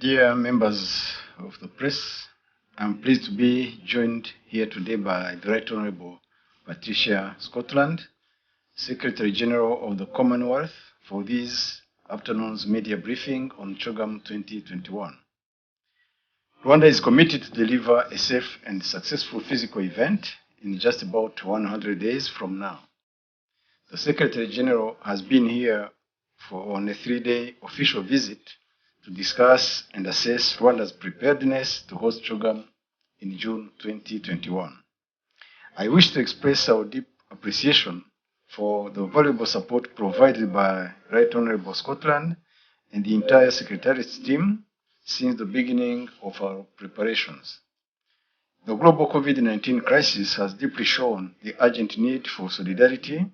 Dear members of the press, I'm pleased to be joined here today by the Right Honourable Patricia Scotland, Secretary General of the Commonwealth, for this afternoon's media briefing on CHOGAM 2021. Rwanda is committed to deliver a safe and successful physical event in just about 100 days from now. The Secretary General has been here on a 3-day official visit to discuss and assess Rwanda's preparedness to host CHOGAM in June 2021. I wish to express our deep appreciation for the valuable support provided by Right Honourable Scotland and the entire Secretariat's team since the beginning of our preparations. The global COVID-19 crisis has deeply shown the urgent need for solidarity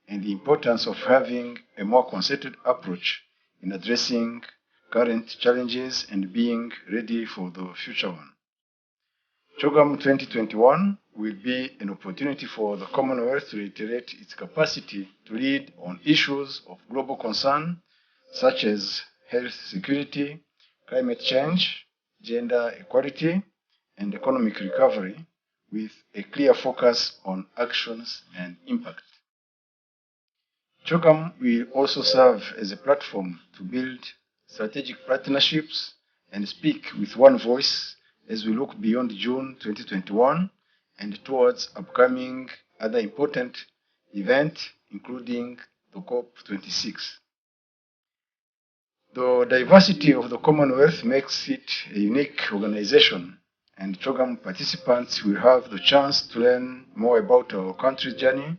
and the importance of having a more concerted approach in addressing current challenges and being ready for the future one. CHOGAM 2021 will be an opportunity for the Commonwealth to reiterate its capacity to lead on issues of global concern such as health security, climate change, gender equality, and economic recovery, with a clear focus on actions and impact. CHOGAM will also serve as a platform to build strategic partnerships and speak with one voice as we look beyond June 2021 and towards upcoming other important events, including the COP26. The diversity of the Commonwealth makes it a unique organization, and CHOGAM participants will have the chance to learn more about our country's journey,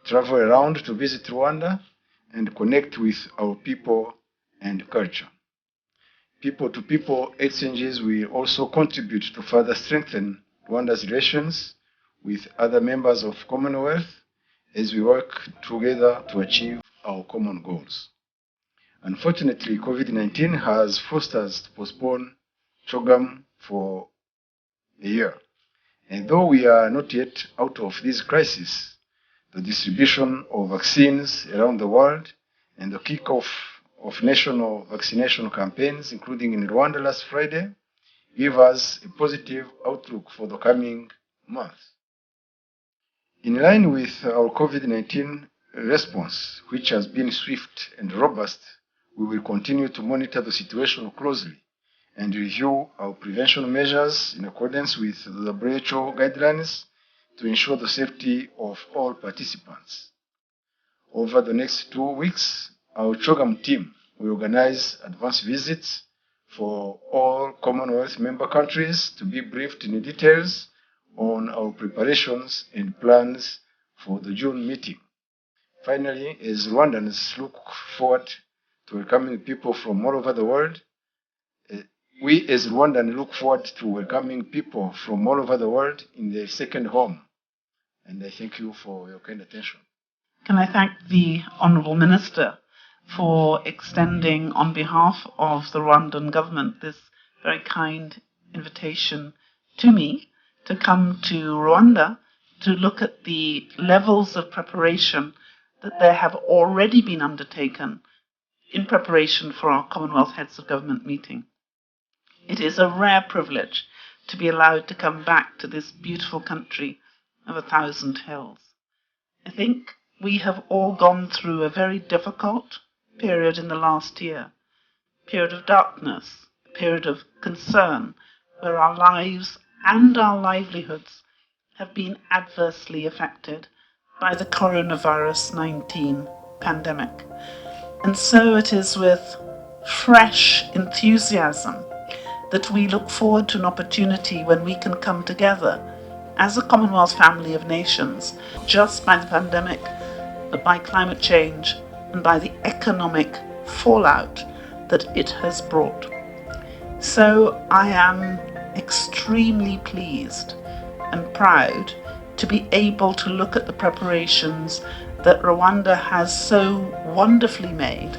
travel around to visit Rwanda, and connect with our people and culture. People-to-people exchanges will also contribute to further strengthen Rwanda's relations with other members of Commonwealth as we work together to achieve our common goals. Unfortunately, COVID-19 has forced us to postpone CHOGAM for a year. And though we are not yet out of this crisis, the distribution of vaccines around the world and the kickoff of national vaccination campaigns, including in Rwanda last Friday, give us a positive outlook for the coming months. In line with our COVID-19 response, which has been swift and robust, we will continue to monitor the situation closely and review our prevention measures in accordance with the WHO guidelines to ensure the safety of all participants. Over the next 2 weeks, our CHOGAM team will organize advance visits for all Commonwealth member countries to be briefed in details on our preparations and plans for the June meeting. Finally, as Rwandans look forward to welcoming people from all over the world, we as Rwandans look forward to welcoming people from all over the world in their second home. And I thank you for your kind attention. Can I thank the Honourable Minister for extending on behalf of the Rwandan government this very kind invitation to me to come to Rwanda to look at the levels of preparation that there have already been undertaken in preparation for our Commonwealth Heads of Government meeting. It is a rare privilege to be allowed to come back to this beautiful country of 1,000 hills. I think we have all gone through a very difficult period in the last year, period of darkness, period of concern, where our lives and our livelihoods have been adversely affected by the coronavirus 19 pandemic. And so it is with fresh enthusiasm that we look forward to an opportunity when we can come together as a Commonwealth family of nations, just by the pandemic, but by climate change and by the economic fallout that it has brought. So I am extremely pleased and proud to be able to look at the preparations that Rwanda has so wonderfully made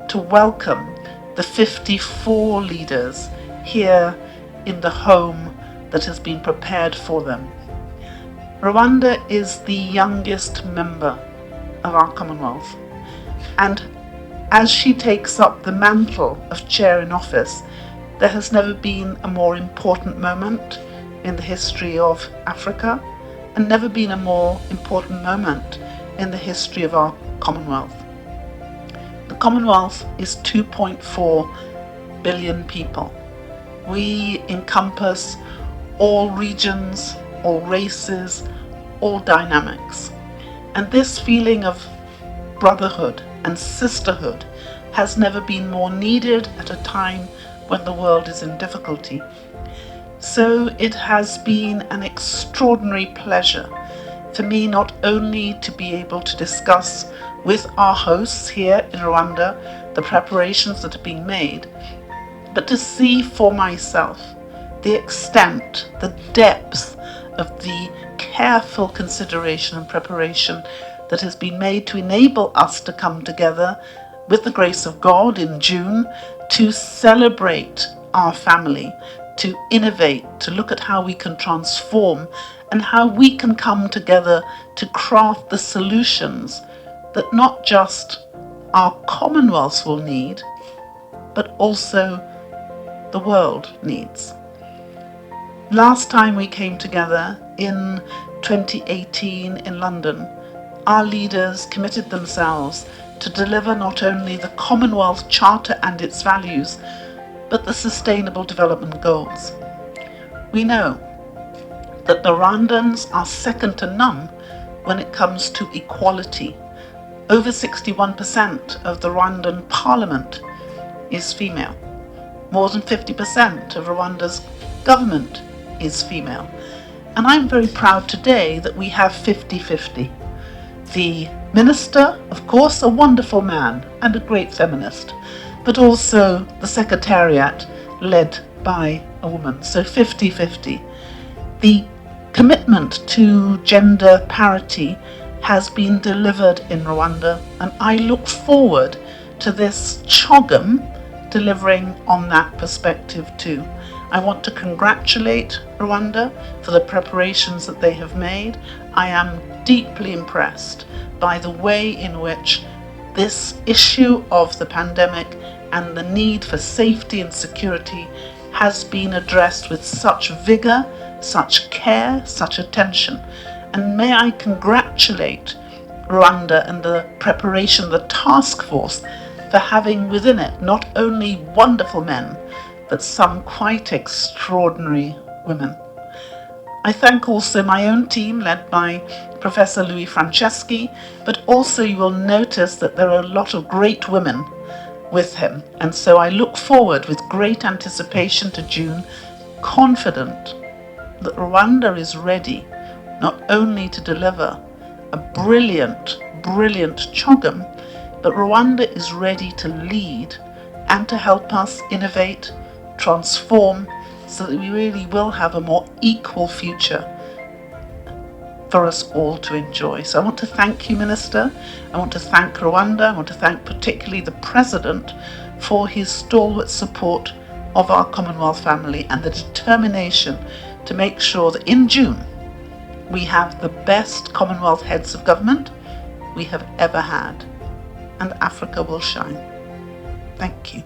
to welcome the 54 leaders here in the home that has been prepared for them. Rwanda is the youngest member of our Commonwealth, and as she takes up the mantle of chair in office, There has never been a more important moment in the history of Africa, and never been a more important moment in the history of our Commonwealth. The Commonwealth is 2.4 billion people. We encompass all regions, all races, all dynamics. And this feeling of brotherhood and sisterhood has never been more needed at a time when the world is in difficulty. So it has been an extraordinary pleasure for me not only to be able to discuss with our hosts here in Rwanda the preparations that are being made, but to see for myself the extent, the depth of the careful consideration and preparation that has been made to enable us to come together with the grace of God in June to celebrate our family, to innovate, to look at how we can transform and how we can come together to craft the solutions that not just our Commonwealth will need, but also the world needs. Last time we came together in 2018 in London, our leaders committed themselves to deliver not only the Commonwealth Charter and its values, but the Sustainable Development Goals. We know that the Rwandans are second to none when it comes to equality. Over 61% of the Rwandan parliament is female. More than 50% of Rwanda's government is female. And I'm very proud today that we have 50-50. The minister, of course, a wonderful man and a great feminist, but also the secretariat led by a woman, so 50-50. The commitment to gender parity has been delivered in Rwanda, and I look forward to this CHOGAM delivering on that perspective too. I want to congratulate Rwanda for the preparations that they have made. I am deeply impressed by the way in which this issue of the pandemic and the need for safety and security has been addressed with such vigor, such care, such attention. And may I congratulate Rwanda and the preparation, the task force, for having within it not only wonderful men, but some quite extraordinary women. I thank also my own team led by Professor Louis Franceschi, but also you will notice that there are a lot of great women with him. And so I look forward with great anticipation to June, confident that Rwanda is ready not only to deliver a brilliant CHOGAM, but Rwanda is ready to lead and to help us innovate, transform, so that we really will have a more equal future for us all to enjoy. So I want to thank you, Minister. I want to thank Rwanda. I want to thank particularly the President for his stalwart support of our Commonwealth family and the determination to make sure that in June we have the best Commonwealth heads of government we have ever had, and Africa will shine. Thank you.